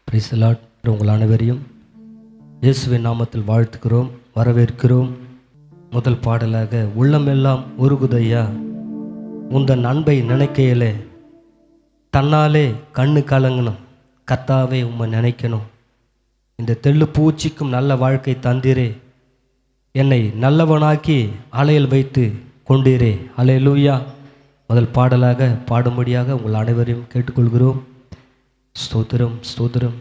Praise the Lord. உங்கள் அனைவரையும் இயேசுவின் நாமத்தில் வாழ்த்துக்கிறோம், வரவேற்கிறோம். முதல் பாடலாக உள்ளமெல்லாம் உருகுதையா உந்தன் அன்பை நினைக்கையிலே தன்னாலே கண்ணு கலங்கணும், கர்த்தாவே உம்மை நினைக்கணும். இந்த தெள்ளு பூச்சிக்கும் நல்ல வாழ்க்கை தந்தீரே, என்னை நல்லவனாக்கி அலையில் வைத்து கொண்டீரே. அல்லேலூயா. முதல் பாடலாக பாடும்படியாக உங்கள் அனைவரையும் கேட்டுக்கொள்கிறோம். ஸ்தோத்திரம் ஸ்தோத்திரம்.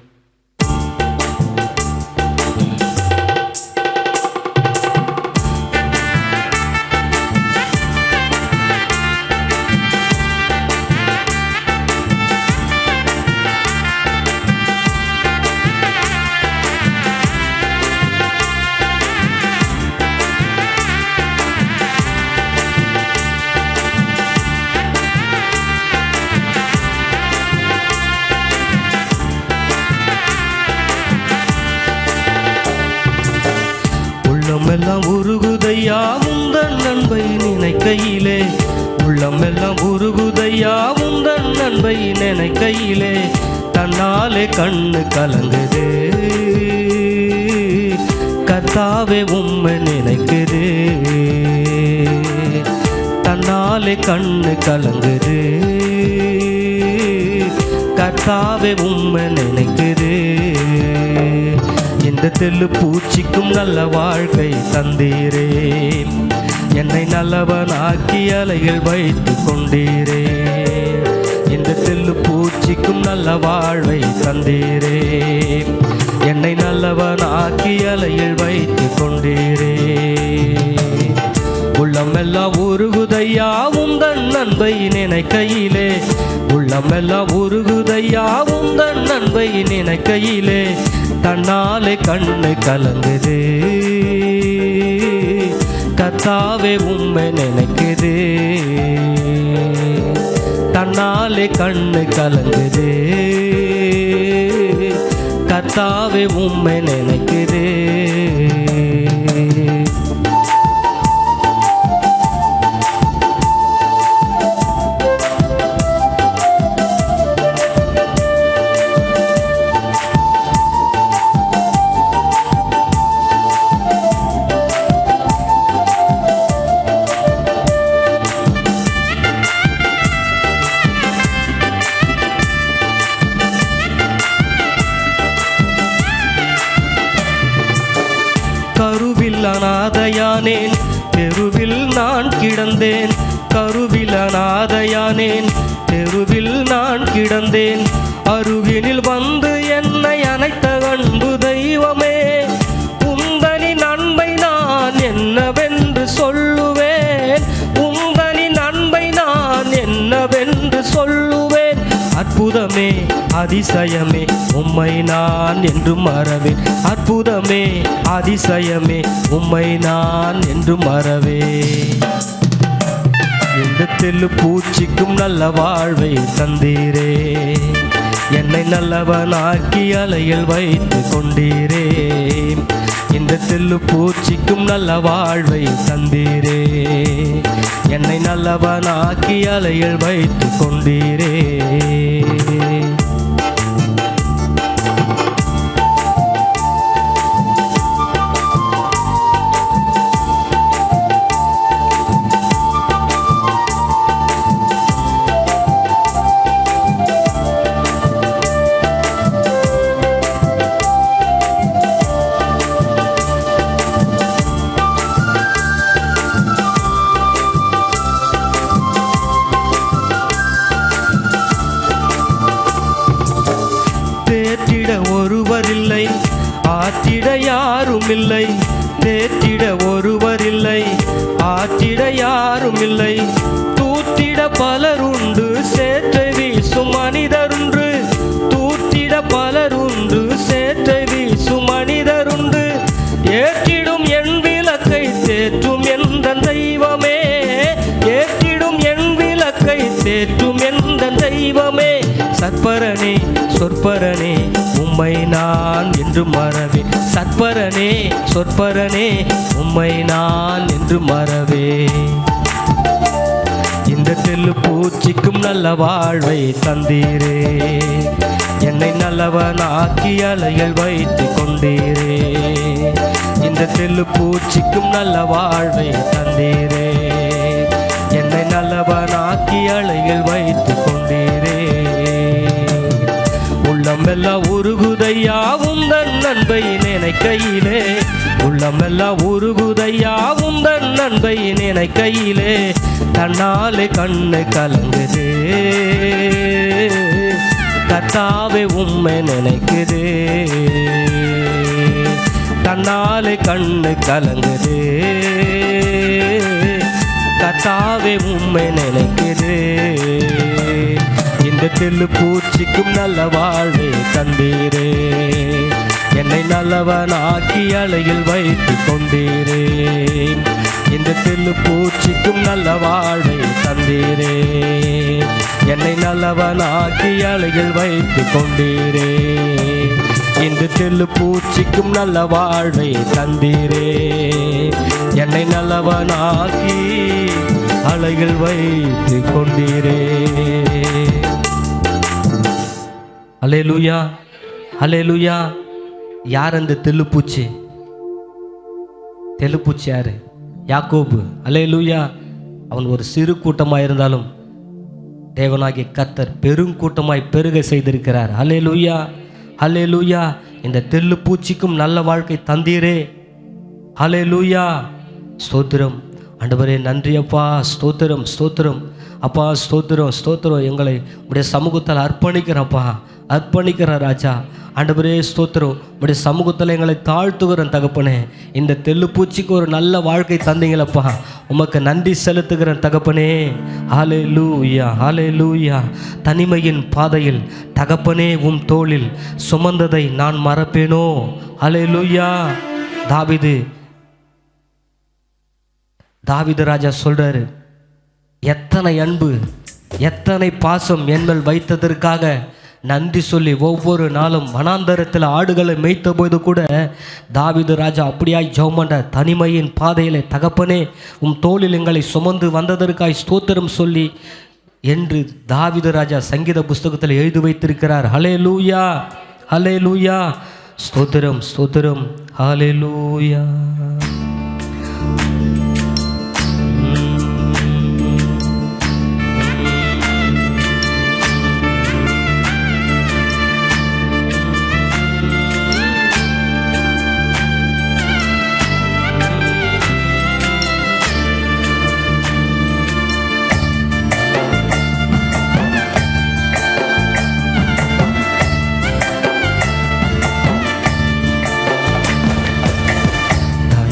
உள்ளமெல்லாம் உருகுதையா உந்தன் அன்பை நினைக்கையிலே, உள்ளமெல்லாம் உருகுதையா உந்தன் அன்பை நினைக்கையிலே தன்னாலே கண்ணு கலங்குது, கர்த்தாவே உம்மை நினைக்குது. தன்னாலே கண்ணு கலங்குது, கர்த்தாவே உம்மை நினைக்குது. இந்த தெள்ளு பூச்சிக்கும் நல்ல வாழ்க்கை தந்தீரே, என்னை நல்லவனாக்கி அலையில் வைத்து கொண்டீரே. இந்த தெள்ளு பூச்சிக்கும் நல்ல வாழ்வை தந்தீரே, என்னை நல்லவனாக்கி அலையில் வைத்து கொண்டீரே. உள்ளமெல்லாம் உருகுதையா உந்தன் அன்பை நினைக்கையிலே, உள்ளமெல்லாம் உருகுதையா உந்தன் அன்பை நினைக்கையிலே தன்னாலே கண்ணு கலங்குது, கர்த்தாவே உம்மை நினைக்குது. தன்னாலே கண்ணு கலங்குது, கர்த்தாவே உம்மை நினைக்குது. கருவில் அநாதையானேன், தெருவில் நான் கிடந்தேன். கருவில் அநாதையானேன், தெருவில் நான் கிடந்தேன். அருகினில் வந்து என்னை அணைத்த அன்பு தெய்வமே, உந்தனின் அன்பை நான் என்னவென்று சொல்லுவேன், உந்தனின் அன்பை நான் என்னவென்று சொல்லுவேன். அற்புதமே அதிசயமே உம்மை நான் என்று மறவேன், அற்புதமே அதிசயமே உம்மை நான் என்று மறவே. இந்த தெள்ளு பூச்சிக்கும் நல்ல வாழ்வை தந்தீரே, என்னை நல்லவனாக்கி அலையில் வைத்து கொண்டீரே. இந்த தெள்ளு பூச்சிக்கும் நல்ல வாழ்வை தந்தீரே, என்னை நல்லவனாக்கி அலையில் வைத்து கொண்டீரே. தேற்றிட ஒருவரில்லை, ஆற்றிட யாரும் இல்லை. தேற்றிட ஒருவரில்லை, ஆற்றிட யாரும் இல்லை. தூற்றிட பலருண்டு, சேற்றை வீசும் மனிதருண்டு. தூற்றிட பலருண்டு, சேற்றை வீசும் மனிதருண்டு. ஏற்றிடும் என் விளக்கை தேற்றும் எந்த தெய்வமே, ஏற்றிடும் என் விளக்கை தேற்றும் எந்த தெய்வமே. சற்பரனே சொற்பரனே உம்மை நான் என்று மறவே, சற்பரனே சொற்பரனே உம்மை நான் என்று மறவே. இந்த தெள்ளு பூச்சிக்கும் நல்ல வாழ்வை தந்தீரே, என்னை நல்லவனாக்கி அலையில் வைத்து கொண்டீரே. இந்த தெள்ளு பூச்சிக்கும் நல்ல வாழ்வை தந்தீரே. என்னை நல்லவனாக்கி அலையில் வைத்து கொண்டீரே. உள்ளமெல்லாம் உருகுதையா உந்தன் அன்பை நினைக்கையிலே. உள்ளமெல்லாம் உருகுதையா உந்தன் அன்பை நினைக்கையிலே. தன்னாலே கண்ணு கலங்குதே கர்த்தாவே உம்மை நினைக்குதே. தன்னாலே கண்ணு கலங்குதே கர்த்தாவே உம்மை நினைக்குதே. இந்த தெள்ளு பூச்சிக்கும் நல்ல வாழ்வை தந்தீரே. என்னை நல்லவனாக்கி அலையில் வைத்து கொண்டீரே. இந்த தெள்ளு பூச்சிக்கும் நல்ல வாழ்வை தந்தீரே. என்னை நல்லவனாக்கி அலையில் வைத்து கொண்டீரே. இந்த தெள்ளு பூச்சிக்கும் நல்ல வாழ்வை தந்தீரே. என்னை நல்லவனாக்கி அலையில் வைத்து கொண்டீரே. அல்லேலூயா, அல்லேலூயா. யார் அந்த தெள்ளுப்பூச்சி? தெள்ளுப்பூச்சி யாரு? யாக்கோபு. அல்லேலூயா. அவன் ஒரு சிறு கூட்டமாக இருந்தாலும் தேவனாகிய கர்த்தர் பெருங்கூட்டமாய் பெருக செய்திருக்கிறார். அல்லேலூயா, அல்லேலூயா. இந்த தெள்ளுப்பூச்சிக்கும் நல்ல வாழ்க்கை தந்தீரே. அல்லேலூயா. ஸ்தோத்திரம் ஆண்டவரே, நன்றி அப்பா. ஸ்தோத்திரம், ஸ்தோத்திரம் அப்பா. ஸ்தோத்திரம், ஸ்தோத்திரம். எங்களை உடைய சமூகத்தில் அர்ப்பணிக்கிறப்பா, அர்ப்பணிக்கிற ராஜா. ஆண்டவரே ஸ்தோத்திரம். உடைய சமூகத்தில் எங்களை தாழ்த்துகிறேன் தகப்பனே. இந்த தெள்ளுப்பூச்சிக்கு ஒரு நல்ல வாழ்க்கை தந்தீங்களப்பா, உமக்கு நன்றி செலுத்துகிறேன் தகப்பனே. ஹல்லேலூயா, ஹல்லேலூயா. தனிமையின் பாதையில் தகப்பனே உம் தோளில் சுமந்ததை நான் மறப்பேனோ? ஹல்லேலூயா. தாவீது ராஜா சொல்றாரு, எத்தனை அன்பு, எத்தனை பாசம் என்மேல் வைத்ததற்காக நன்றி சொல்லி ஒவ்வொரு நாளும் வனாந்தரத்தில் ஆடுகளை மேய்த்த போது கூட தாவீது ராஜா அப்படியாய் ஜெபம் பண்ற. தனிமையின் பாதையிலே தகப்பனே உம் தோளில் எங்களை சுமந்து வந்ததற்காய் ஸ்தோத்திரம் சொல்லி என்று தாவீது ராஜா சங்கீத புஸ்தகத்தில் எழுதி வைத்திருக்கிறார். ஹல்லேலூயா, ஹல்லேலூயா. ஸ்தோத்திரம், ஸ்தோத்திரம். ஹல்லேலூயா.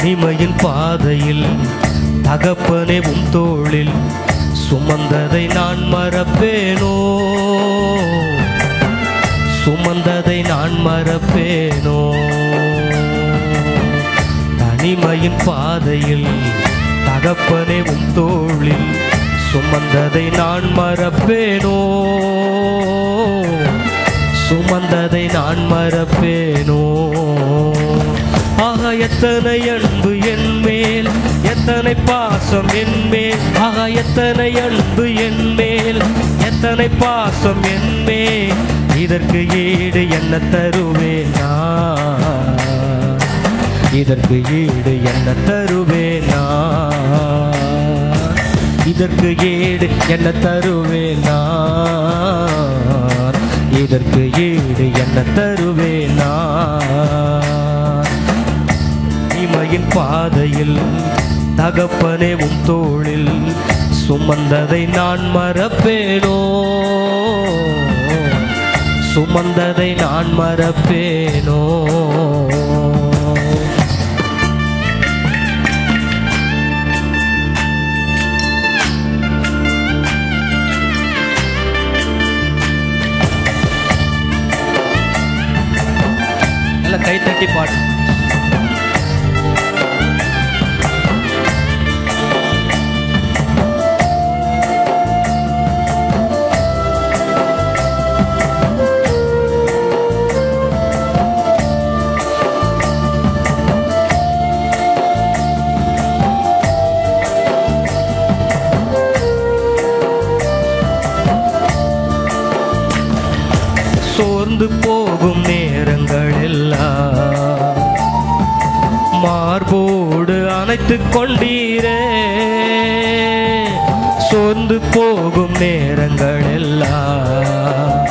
தனிமையின் பாதையில் தகப்பனே உம் தோளில் சுமந்ததை நான் மறப்பேனோ? சுமந்ததை நான் மறப்பேனோ? தனிமையின் பாதையில் தகப்பனே உம் தோளில் சுமந்ததை நான் மறப்பேனோ? சுமந்ததை நான் மறப்பேனோ? ஆக எத்தனை அன்பு என்மேல், எத்தனை பாசம் என்மேல். ஆக எத்தனை அன்பு என்மேல், எத்தனை பாசம் என்மேல். இதற்கு ஈடு என்ன தருவேனா? இதற்கு ஈடு என்ன தருவேனா? இதற்கு ஈடு என்ன தருவேனா? இதற்கு ஈடு என்ன தருவேனா? தனிமையின் பாதையில் தகப்பனே உம் தோளில் சுமந்ததை நான் மறப்பேனோ? சுமந்ததை நான் மறப்பேனோ? எல்லாம் கை தட்டி பாடு. சோர்ந்து எல்லாம் மார்போடு அணைத்து கொண்டீரே. சோர்ந்து போகும் நேரங்கள் எல்லாம்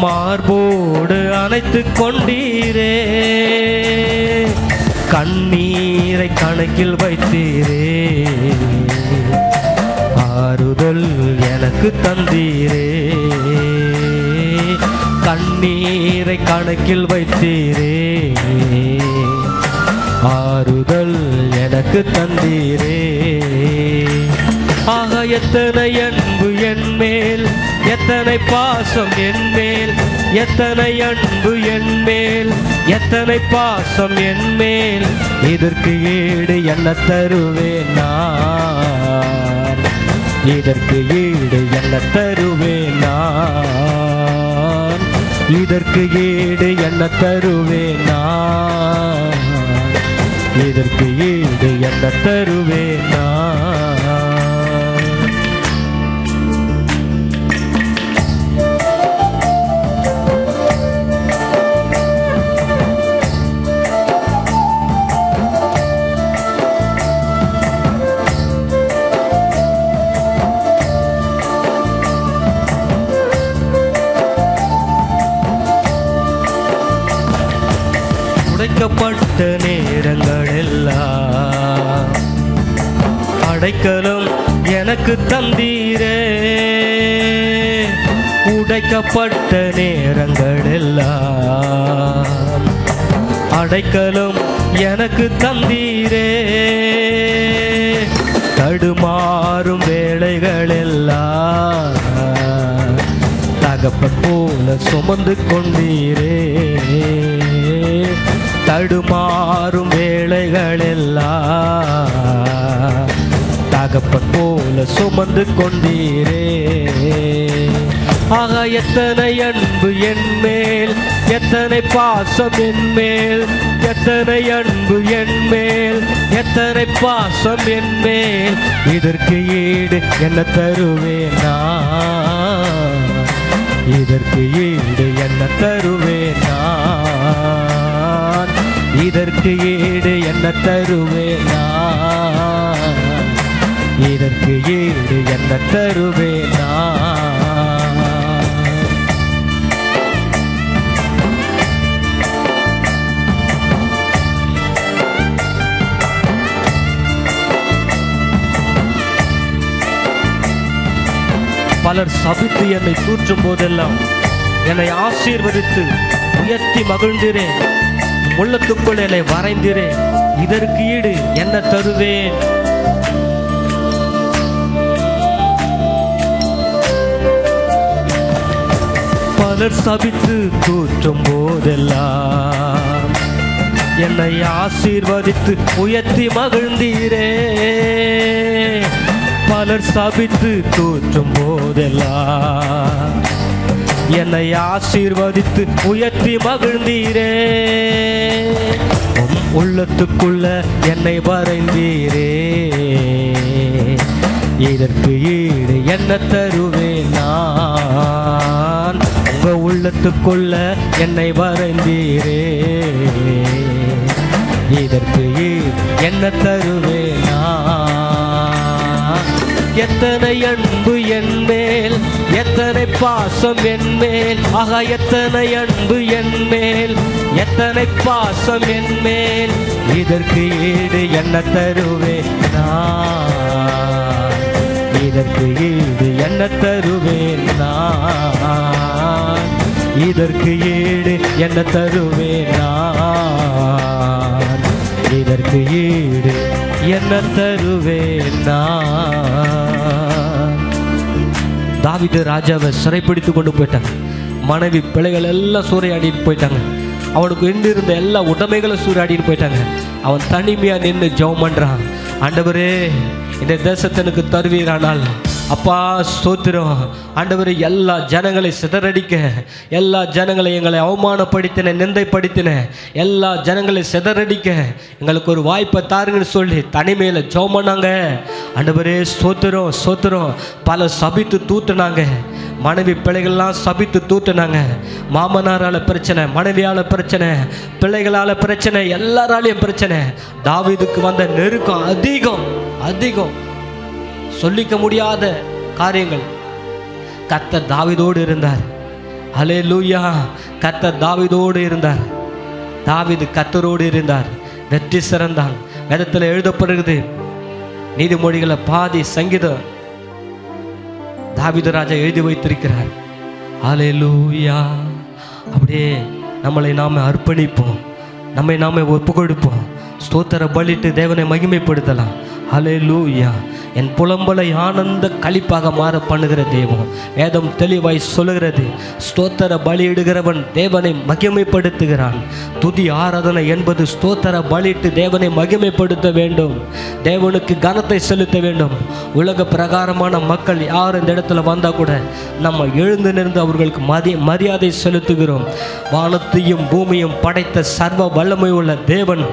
மார்போடு அணைத்து கொண்டீரே. கண்ணீரை கணக்கில் வைத்தீரே. ஆறுதல் எனக்கு தந்தீரே. கண்ணீரை கணக்கில் வைத்தீரே. ஆறுதல் எனக்கு தந்தீரே. ஆக எத்தனை அன்பு என் மேல், எத்தனை பாசம் என் மேல், எத்தனை அன்பு என் மேல், எத்தனை பாசம் என் மேல். இதற்கு ஈடு என்ன தருவேன் நான், இதற்கு ஈடு என்ன தருவேன் நான், இதற்கு ஈடு என்ன தருவேன் நான், இதற்கு ஈடு என்ன தருவேன் நான். உடைக்கப்பட்ட நேரங்கள் எல்லாம் அடைக்கலம் எனக்கு தந்தீரே. உடைக்கப்பட்ட நேரங்கள் எல்லாம் அடைக்கலம் எனக்கு தந்தீரே. தடுமாறும் வேளைகள் எல்லாம் தகப்பன் போல சுமந்து கொண்டீரே. தடுமாறும் வேளைகள் எல்லாம் தகப்பன் போல சுமந்து கொண்டீரே. ஆக எத்தனை அன்பு என் மேல், எத்தனை பாசம் என் மேல், எத்தனை அன்பு என் மேல், எத்தனை பாசம் என் மேல். இதற்கு ஈடு என்ன தருவேன் நான், இதற்கு ஈடு என்ன தருவேன் நான், இதற்கு ஈடு என்ன தருவேன் நான், இதற்கு ஈடு என்ன தருவேன் நான். பலர் சபித்து என்னை தூற்றும் போதெல்லாம் என்னை ஆசீர்வதித்து உயர்த்தி மகிழ்ந்திரேன். உள்ளத்துக்குள் என்னை வரைந்திரேன். இதற்கு ஈடு என்ன தருவேன். பலர் சபித்து தூற்றும் போதெல்லாம் என்னை ஆசீர்வதித்து உயர்த்தி மகிழ்ந்தீரே. பலர் சபித்து தூற்றும் போதெல்லாம் என்னை ஆசீர்வதித்து உயர்த்தி மகிழ்ந்தீரே. உள்ளத்துக்குள்ள என்னை வரைந்தீரே. இதற்கு ஈடு என்ன தருவேன் நான். உங்க உள்ளத்துக்குள்ள என்னை வரைந்தீரே. இதற்கு ஈடு என்ன தருவேன் நான். எத்தனை அன்பு என் மேல், எத்தனை பாசம் என் மேல். ஆகா எத்தனை அன்பு என் மேல், எத்தனை பாசம் என் மேல். இதற்கு ஈடு என்ன தருவேன் நான், இதற்கு ஈடு என்ன தருவேன் நான், இதற்கு ஈடு என்ன தருவேன் நான், இதற்கு ஈடு என்ன தருவேன் நான். தாவீது ராஜாவை சிறைப்பிடித்து கொண்டு போயிட்டாங்க. மனைவி பிள்ளைகள் எல்லாம் சூறையாடிட்டு போயிட்டாங்க. அவனுக்கு இருந்த எல்லா உடைமைகளும் சூறையாடிட்டு போயிட்டாங்க. அவன் தனிமையாக நின்று ஜெபம் பண்ணுறான். ஆண்டவரே, இந்த தேசத்தை எனக்கு தருவீரானால் அப்பா ஸ்தோத்திரம் ஆண்டவரே, எல்லா ஜனங்களை சிதறடிக்க, எல்லா ஜனங்களை எங்களை அவமானப்படுத்தின, நிந்தைப்படுத்தின எல்லா ஜனங்களை சிதறடிக்க எங்களுக்கு ஒரு வாய்ப்பை தாருங்கன்னு சொல்லி தனிமையில் ஜெபம் பண்ணாங்க. ஆண்டவரே ஸ்தோத்திரம் ஸ்தோத்திரம். பல சபித்து தூத்துனாங்க, மனைவி பிள்ளைகள்லாம் சபித்து தூத்துனாங்க. மாமனாரால் பிரச்சனை, மனைவியால் பிரச்சனை, பிள்ளைகளால் பிரச்சனை, எல்லாராலையும் பிரச்சனை. தாவீதுக்கு வந்த நெருக்கம் அதிகம் அதிகம், சொல்லிக்க முடியாத காரியங்கள். கர்த்தர் தாவீதோடு இருந்தார். ஹல்லேலூயா. கர்த்தர் தாவீதோடு இருந்தார். தாவீது கர்த்தரோடு இருந்தார், வெற்றி சிறந்தான். வேதத்தில் எழுதப்படுகிறது, நீதிமொழிகளை பாதி சங்கீதம் தாவீது ராஜா எழுதி வைத்திருக்கிறார். ஹல்லேலூயா. அப்படியே நம்மளை நாம அர்ப்பணிப்போம், நம்மை நாம ஒப்பு கொடுப்போம், ஸ்தோத்திர பலிட்டு தேவனை மகிமைப்படுத்தலாம். ஹல்லேலூயா. என் புலம்பலை ஆனந்த களிப்பாக மாற பண்ணுகிற தெய்வம். வேதம் தெளிவாய் சொல்லுகிறது, ஸ்தோத்திர பலியிடுகிறவன் தேவனை மகிமைப்படுத்துகிறான். துதி ஆராதனை என்பது ஸ்தோத்திர பலிட்டு தேவனை மகிமைப்படுத்த வேண்டும், தேவனுக்கு கனத்தை செலுத்த வேண்டும். உலக பிரகாரமான மக்கள் யார் இந்த இடத்துல வந்தால் கூட நம்ம எழுந்து நின்று அவர்களுக்கு மரியாதை செலுத்துகிறோம். வானத்தையும் பூமியும் படைத்த சர்வ வல்லமை உள்ள தேவன்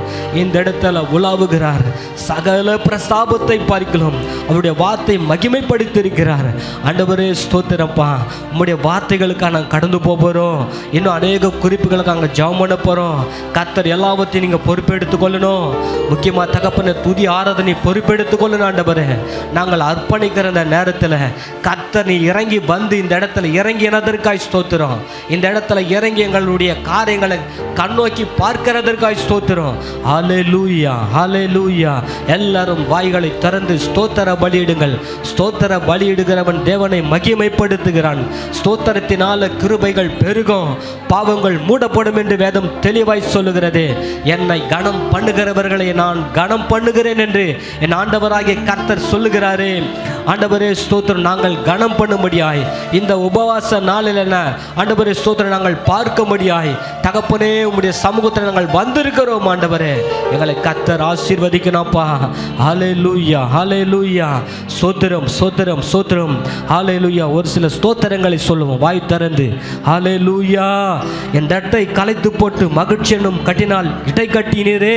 இந்த இடத்துல உலாவுகிறார். சகல பிரஸ்தாபத்தை பார்க்கலாம் அவருடைய வார்த்தை மகிமைப்படுத்தியிருக்கிறார். ஆண்டவரே ஸ்தோத்திரப்பா, உம்முடைய வார்த்தைகளுக்காக நாங்கள் கடந்து போகிறோம். இன்னும் அநேக குறிப்புகளுக்கு அங்கே ஜெபம் பண்ண போகிறோம். கர்த்தர் எல்லாவற்றையும் நீங்கள் பொறுப்பெடுத்து கொள்ளணும். முக்கியமாக தகப்பனை துதி ஆராதனை பொறுப்பெடுத்து கொள்ளணும். ஆண்டவரே, நாங்கள் அர்ப்பணிக்கிற இந்த நேரத்தில் கர்த்தர் நீ இறங்கி வந்து இந்த இடத்துல இறங்கினதற்காய் ஸ்தோத்திரம். இந்த இடத்துல இறங்கி எங்களுடைய காரியங்களை கண்ணோக்கி பார்க்கிறதற்காய் ஸ்தோத்திரம். ஹல்லேலூயா ஹல்லேலூயா. எல்லாரும் வாய்களை திறந்து ஸ்தோத்திர பலியிடுங்கள். ஸ்தோத்திர பலியிடுகிறவன் தேவனை மகிமைப்படுத்துகிறான். ஸ்தோத்திரத்தினால கிருபைகள் பெருகும், பாவங்கள் மூடப்படும் என்று வேதம் தெளிவாய் சொல்லுகிறது. என்னை கனம் பண்ணுகிறவர்களை நான் கனம் பண்ணுகிறேன் என்று என் ஆண்டவராகிய கர்த்தர் சொல்லுகிறாரே. ஆண்டவரே ஸ்தோத்திரம், நாங்கள் கனம் பண்ணும்படியாய் இந்த உபவாச நாளில் என்ன ஆண்டவரே ஸ்தோத்திரம் நாங்கள் பார்க்கும்படியாய் தகப்பனே உம்முடைய சமூகத்தில் நாங்கள் வந்திருக்கிறோம். ஆண்டவரே, எங்களை கர்த்தர் ஆசீர்வதிக்கணும்ப்பா. ஹல்லேலூயா ஹல்லேலூயா. ஸ்தோத்திரம் ஸ்தோத்திரம் ஸ்தோத்திரம். ஹல்லேலூயா. ஒரு சில ஸ்தோத்திரங்களை சொல்லுவோம் வாய் திறந்து. ஹல்லேலூயா. என் தட்டை கலைத்து போட்டு மகிழ்ச்சி என்னும் கட்டினால் இடை கட்டினீரே,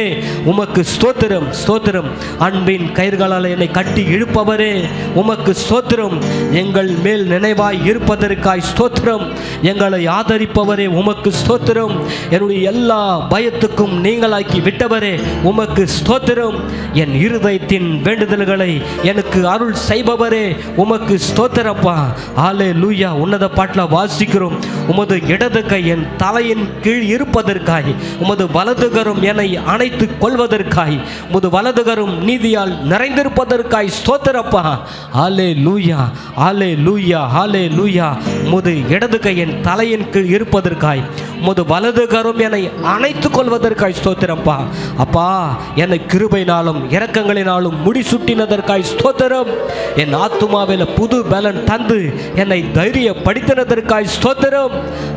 உமக்கு ஸ்தோத்திரம் ஸ்தோத்திரம். அன்பின் கயிர்களால் என்னை கட்டி இழுப்பவரே, உமக்கு ஸ்தோத்திரம். எங்கள் மேல் நினைவாய் இருப்பதற்காய் ஸ்தோத்திரம். எங்களை ஆதரிப்பவரே, உமக்கு ஸ்தோத்திரம். என்னுடைய எல்லா பயத்துக்கும் நீங்களாக்கி விட்டவரே, உமக்கு ஸ்தோத்திரம். என் இருதயத்தின் வேண்டுதல்களை எனக்கு அருள் செய்பவரே, உமக்கு ஸ்தோத்திரப்பா. ஹல்லேலூயா. உன்னத பாட்டில் வாசிக்கிறோம், உமது இடது கை என் தலையின் கீழ் இருப்பதற்காய், உமது வலதுகரம் என்னை அணைத்து கொள்வதற்காய், உமது வலதுகரம் நீதியால் நிறைந்திருப்பதற்காய் ஸ்தோத்திரப்பா. ஹல்லேலூயா ஹல்லேலூயா ஹல்லேலூயா. உமது இடது கை என் தலையின் கீழ் இருப்பதற்காய், உமது வலதுகரம் என்னை அணைத்து கொள்வதற்காய் ஸ்தோத்திரப்பா. அப்பா, என்னை கிருபையினாலும் இரக்கங்களினாலும் முடிசூட்டினதற்காய் ஸ்தோத்திரம். என் ஆத்துமாவில் புது பலன் தந்து என்னை தைரியப்படுத்தினதற்காய் ஸ்தோத்திரம்.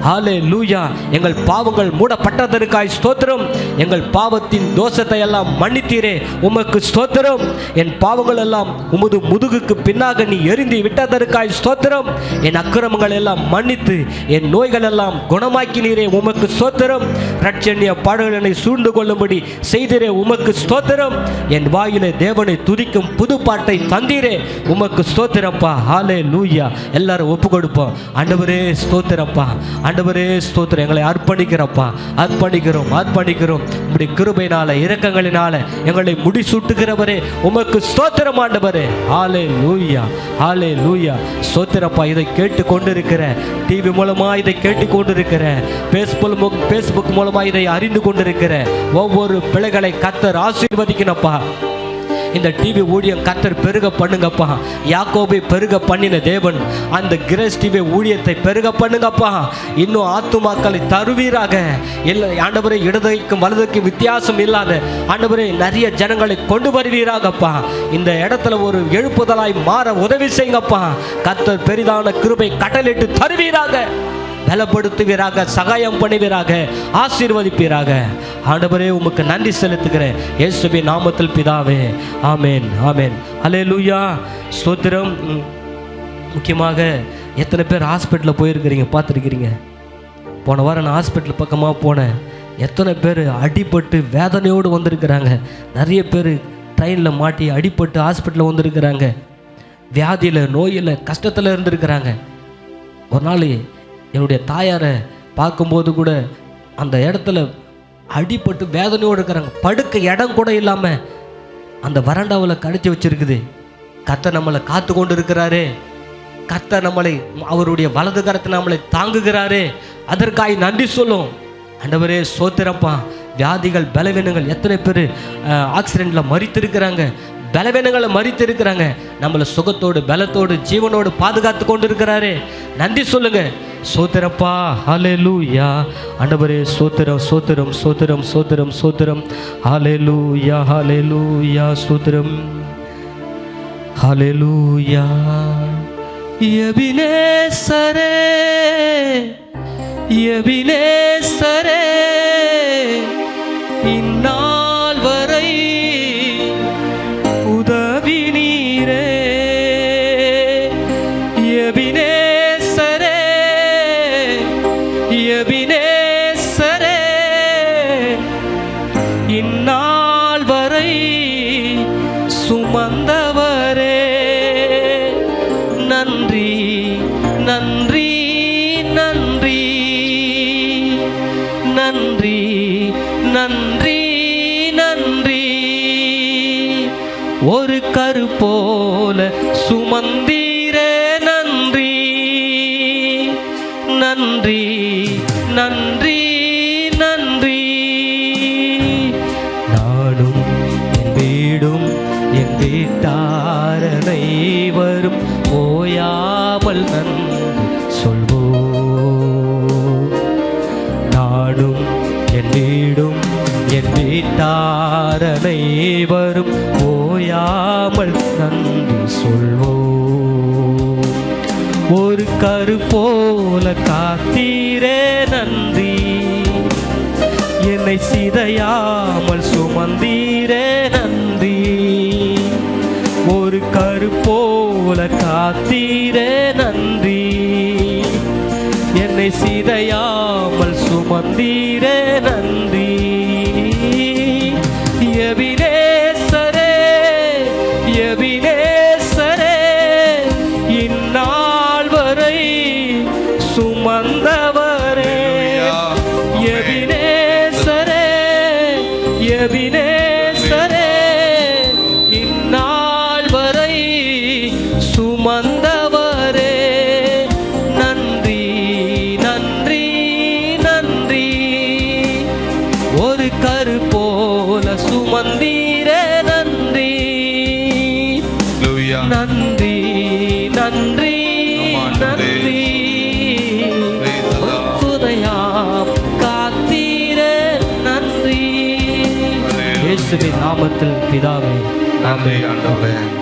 ஹல்லேலூயா. எங்கள் பாவங்கள் மூடப்பட்டதற்காய் ஸ்தோத்திரம். எங்கள் பாவத்தின் தோஷத்தை எல்லாம் மன்னித்தீரே, உமக்கு ஸ்தோத்திரம். என் பாவங்கள் எல்லாம் உமது முதுகுக்கு பின்னாக நீ எரிந்து விட்டதற்காய் ஸ்தோத்திரம். என் அக்கிரமங்கள் எல்லாம் மன்னித்து என் நோய்கள் எல்லாம் குணமாக்கினீரே, உமக்கு ஸ்தோத்திரம். ரட்சணிய பாடல்கள் என்னை சூழ்ந்து கொள்ளும்படி செய்தீரே, உமக்கு ஸ்தோத்திரம். என் வாயிலே தேவனை துதிக்கும் புது பாட்டை தந்தீரே, உமக்கு ஸ்தோத்திரப்பா. ஹல்லேலூயா. எல்லாரும் ஒப்பு கொடுப்போம். ஆண்டவரே ஸ்தோத்திரப்பா, ஆண்டவரே ஸ்தோத்திரம். எங்களை அர்ப்பணிக்கிறப்பா, அர்ப்பணிக்கிறோம் அர்ப்பணிக்கிறோம். உம்முடைய கிருபையினால இரக்கங்களினால எங்களை முடிசூட்டுகிறவரே, உமக்கு ஸ்தோத்திரம் ஆண்டவரே. ஹல்லேலூயா ஹல்லேலூயா. ஸ்தோத்திரப்பா. இதை கேட்டு கொண்டிருக்கிற, டிவி மூலமா இதை கேட்டு கொண்டிருக்கிற, பேஸ்புக் மூலமா இதை அறிந்து கொண்டிருக்கிற ஒவ்வொரு பிள்ளைகளை கர்த்தர் ஆசீர்வதிக்கணும்ப்பா. இந்த டிவி ஊழியம் கர்த்தர் பெருக பண்ணுங்கப்பா. யாக்கோபை பெருக பண்ணின தேவன் அந்த கிரேஸ் டிவி ஊழியத்தை பெருக பண்ணுங்கப்பா. இன்னும் ஆத்துமாக்களை தருவீராக. இல்லை ஆண்டவரே, இடதுக்கும் வலதுக்கும் வித்தியாசம் இல்லாத ஆண்டவரே நிறைய ஜனங்களை கொண்டு வருவீராகப்பா. இந்த இடத்துல ஒரு எழுப்புதலாய் மாற உதவி செய்யுங்கப்பா. கர்த்தர் பெரிதான கிருபை கட்டளையிட்டு தருவீராக, பலப்படுத்துவீராக, சகாயம் பண்ணுவீராக, ஆசீர்வதிப்பீராக. ஆண்டவரே, உமக்கு நன்றி செலுத்துகிறேன் இயேசுவின் நாமத்தில் பிதாவே. ஆமென் ஆமென். ஹல்லேலூயா. ஸ்தோத்திரம். முக்கியமாக எத்தனை பேர் ஹாஸ்பிட்டலில் போயிருக்கிறீங்க, பார்த்துருக்கிறீங்க? போன வாரம் நான் ஹாஸ்பிட்டல் பக்கமாக போனேன். எத்தனை பேர் அடிபட்டு வேதனையோடு வந்திருக்கிறாங்க. நிறைய பேர் ட்ரெயினில் மாட்டி அடிபட்டு ஹாஸ்பிட்டலில் வந்திருக்கிறாங்க. வியாதியில், நோயில், கஷ்டத்தில் இருந்திருக்கிறாங்க. ஒரு நாள் என்னுடைய தாயாரை பார்க்கும்போது கூட அந்த இடத்துல அடிபட்டு வேதனையோடு இருக்கிறாங்க. படுக்க இடம் கூட இல்லாமல் அந்த வராண்டாவில் கடிச்சு வச்சிருக்குது. கர்த்தர் நம்மளை காத்து கொண்டு இருக்கிறாரு. கர்த்தர் நம்மளை, அவருடைய வலது கரத்தை நம்மளை தாங்குகிறாரு. அதற்காக நன்றி சொல்லும். ஆண்டவரே சோத்திரப்பா. வியாதிகள், பலவீனங்கள், எத்தனை பேர் ஆக்சிடெண்ட்டில் மரித்திருக்கிறாங்க, பலவீனங்களை மறித்து இருக்கிறாங்க. நம்மளை சுகத்தோடு, பலத்தோடு, ஜீவனோடு பாதுகாத்து கொண்டு இருக்கிறாரு. நன்றி சொல்லுங்க. சோத்திரப்பா. ஹல்லேலூயா. ஆண்டவரே சோத்திரம், சோத்திரம், சோத்திரம், சோத்திரம், சோத்திரம். ஹல்லேலூயா, ஹல்லேலூயா, சோத்திரம். ஹல்லேலூயா. எபினேசரே, எபினேசரே, இந்நாள் வரை உதவி நீரே. எபினேசரே, எபினேசரே, இந்நாள் வரை சுமந்தவரே. நன்றி, நன்றி, நன்றி, நன்றி, நன்றி, நன்றி. ஒரு கரு போல சுமந்தீரே. நன்றி, நன்றி, நன்றி, நன்றி. நானும் என் வீடும் என் வீட்டார் அனைவரும் ஓயாமல் நன்றி சொல்வோம். நானும் என் வீடும் என் வீட்டார் அனைவரும் ஓயாமல் நன்றி சொல்வோம். ஒரு கரு போல காத்தீரே. நன்றி. என்னை சிதையாமல் சுமந்தீரே. நன்றி. ஒரு கரு போல காத்தீரே. நன்றி. என்னை சிதையாமல் சுமந்தீரே. நன்றி. எபினேசரே, எபினேசரே, இந்நாள் வரை சுமந்தவரே. எபினேசரே, எபினேசரே, இந்நாள் வரை சுமந்தவரே. நன்றி, நன்றி, நன்றி. ஒரு கரு போல சுமந்தீரே. நன்றி, நன்றி, நன்றி, நன்றி. சுதையாம் காத்தீரே. நன்றி. இயேசுவின் நாமத்தில் பிதாவே, ஆமென்.